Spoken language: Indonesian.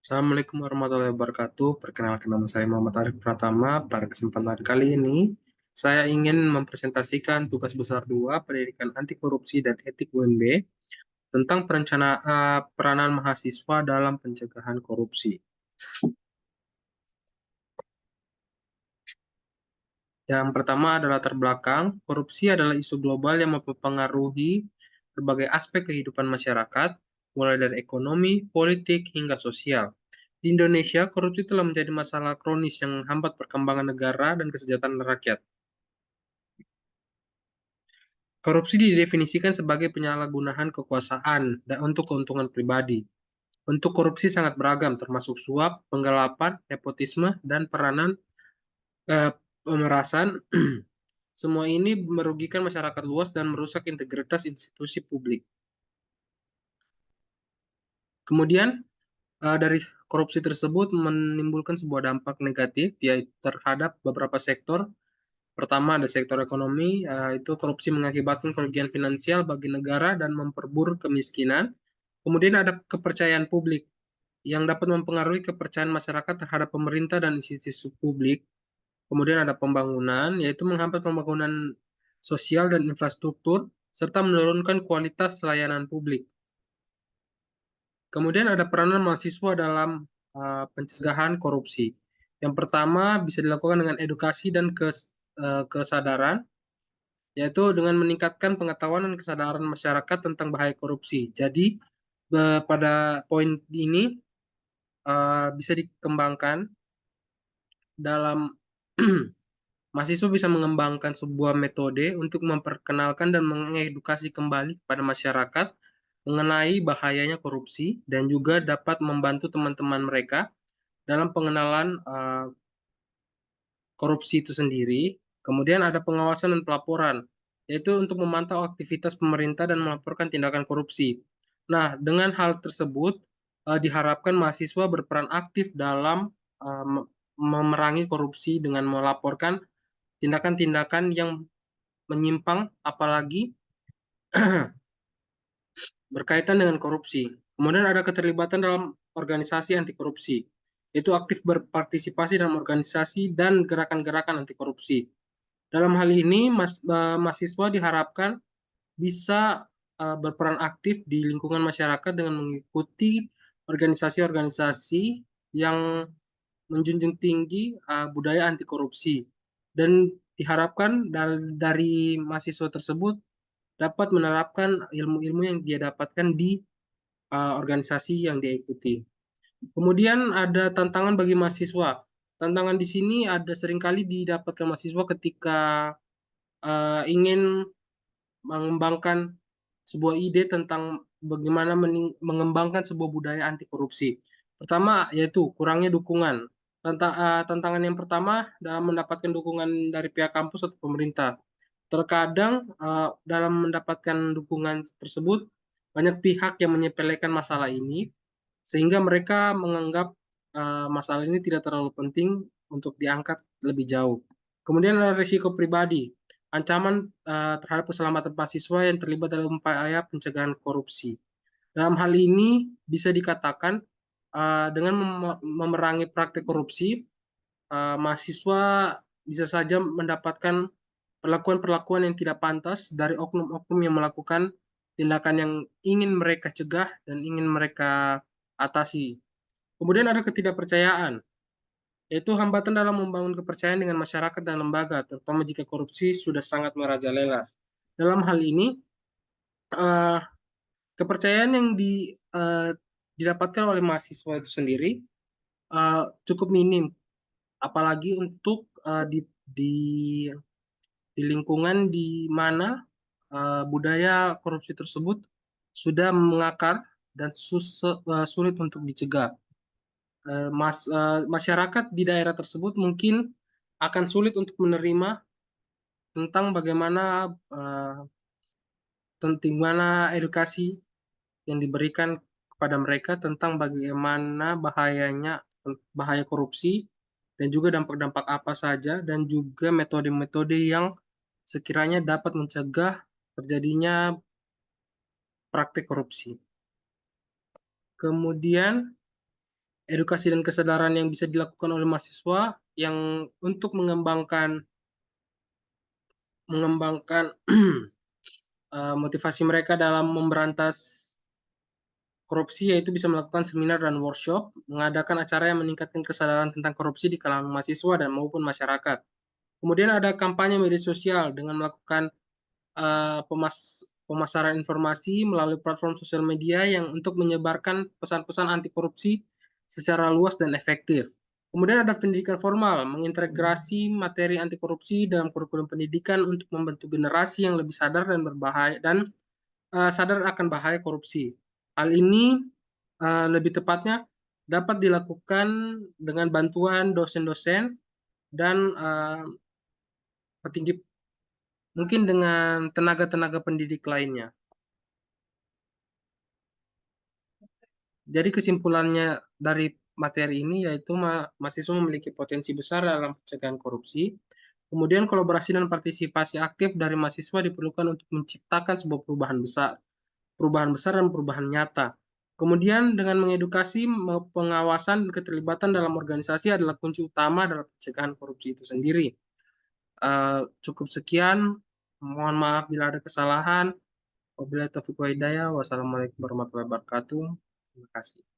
Assalamualaikum warahmatullahi wabarakatuh. Perkenalkan nama saya Muhammad Arif Pratama. Pada kesempatan kali ini, saya ingin mempresentasikan tugas besar 2 Pendidikan Anti Korupsi dan Etik UNB tentang peranan mahasiswa dalam pencegahan korupsi. Yang pertama adalah latar belakang. Korupsi adalah isu global yang mempengaruhi berbagai aspek kehidupan masyarakat, mulai dari ekonomi, politik, hingga sosial. Di Indonesia, korupsi telah menjadi masalah kronis yang menghambat perkembangan negara dan kesejahteraan rakyat. Korupsi didefinisikan sebagai penyalahgunaan kekuasaan dan untuk keuntungan pribadi. Bentuk korupsi sangat beragam, termasuk suap, penggelapan, nepotisme, dan pemerasan. Semua ini merugikan masyarakat luas dan merusak integritas institusi publik. Kemudian, dari korupsi tersebut menimbulkan sebuah dampak negatif, yaitu terhadap beberapa sektor. Pertama, ada sektor ekonomi, itu korupsi mengakibatkan kerugian finansial bagi negara dan memperburuk kemiskinan. Kemudian ada kepercayaan publik, yang dapat mempengaruhi kepercayaan masyarakat terhadap pemerintah dan institusi publik. Kemudian ada pembangunan, yaitu menghambat pembangunan sosial dan infrastruktur, serta menurunkan kualitas layanan publik. Kemudian ada peranan mahasiswa dalam pencegahan korupsi. Yang pertama bisa dilakukan dengan edukasi dan kesadaran, yaitu dengan meningkatkan pengetahuan dan kesadaran masyarakat tentang bahaya korupsi. Jadi pada poin ini bisa dikembangkan dalam mahasiswa bisa mengembangkan sebuah metode untuk memperkenalkan dan mengedukasi kembali kepada masyarakat mengenai bahayanya korupsi dan juga dapat membantu teman-teman mereka dalam pengenalan korupsi itu sendiri. Kemudian ada pengawasan dan pelaporan, yaitu untuk memantau aktivitas pemerintah dan melaporkan tindakan korupsi. Nah, dengan hal tersebut diharapkan mahasiswa berperan aktif dalam memerangi korupsi dengan melaporkan tindakan-tindakan yang menyimpang, apalagi berkaitan dengan korupsi. Kemudian ada keterlibatan dalam organisasi anti korupsi, yaitu aktif berpartisipasi dalam organisasi dan gerakan-gerakan anti korupsi. Dalam hal ini, mahasiswa diharapkan bisa berperan aktif di lingkungan masyarakat dengan mengikuti organisasi-organisasi yang menjunjung tinggi budaya anti korupsi. Dan diharapkan dari mahasiswa tersebut dapat menerapkan ilmu-ilmu yang dia dapatkan di organisasi yang dia ikuti. Kemudian ada tantangan bagi mahasiswa. Tantangan di sini ada seringkali didapatkan mahasiswa ketika ingin mengembangkan sebuah ide tentang bagaimana mengembangkan sebuah budaya anti korupsi. Pertama yaitu kurangnya dukungan. Tantangan yang pertama dalam mendapatkan dukungan dari pihak kampus atau pemerintah. Terkadang dalam mendapatkan dukungan tersebut banyak pihak yang menyepelekan masalah ini sehingga mereka menganggap masalah ini tidak terlalu penting untuk diangkat lebih jauh. Kemudian ada risiko pribadi, ancaman terhadap keselamatan mahasiswa yang terlibat dalam upaya pencegahan korupsi. Dalam hal ini bisa dikatakan dengan memerangi praktik korupsi, mahasiswa bisa saja mendapatkan perlakuan-perlakuan yang tidak pantas dari oknum-oknum yang melakukan tindakan yang ingin mereka cegah dan ingin mereka atasi. Kemudian ada ketidakpercayaan, yaitu hambatan dalam membangun kepercayaan dengan masyarakat dan lembaga, terutama jika korupsi sudah sangat merajalela. Dalam hal ini, eh, kepercayaan yang didapatkan oleh mahasiswa itu sendiri cukup minim, apalagi untuk di, di lingkungan di mana budaya korupsi tersebut sudah mengakar dan sulit untuk dicegah. Masyarakat di daerah tersebut mungkin akan sulit untuk menerima tentang bagaimana edukasi yang diberikan kepada mereka tentang bagaimana bahaya korupsi dan juga dampak-dampak apa saja dan juga metode-metode yang sekiranya dapat mencegah terjadinya praktik korupsi. Kemudian edukasi dan kesadaran yang bisa dilakukan oleh mahasiswa yang untuk mengembangkan mengembangkan motivasi mereka dalam memberantas korupsi, yaitu bisa melakukan seminar dan workshop, mengadakan acara yang meningkatkan kesadaran tentang korupsi di kalangan mahasiswa dan maupun masyarakat. Kemudian ada kampanye media sosial dengan melakukan pemasaran informasi melalui platform sosial media yang untuk menyebarkan pesan-pesan anti korupsi secara luas dan efektif. Kemudian ada pendidikan formal, mengintegrasi materi anti korupsi dalam kurikulum pendidikan untuk membentuk generasi yang lebih sadar dan berbahaya dan sadar akan bahaya korupsi. Hal ini lebih tepatnya dapat dilakukan dengan bantuan dosen-dosen dan petinggi, mungkin dengan tenaga-tenaga pendidik lainnya. Jadi kesimpulannya dari materi ini yaitu mahasiswa memiliki potensi besar dalam pencegahan korupsi. Kemudian kolaborasi dan partisipasi aktif dari mahasiswa diperlukan untuk menciptakan sebuah perubahan besar dan perubahan nyata. Kemudian dengan mengedukasi, pengawasan, dan keterlibatan dalam organisasi adalah kunci utama dalam pencegahan korupsi itu sendiri. Cukup sekian, mohon maaf bila ada kesalahan. Wabillahi taufiq wa hidayah. Wassalamualaikum warahmatullahi wabarakatuh. Terima kasih.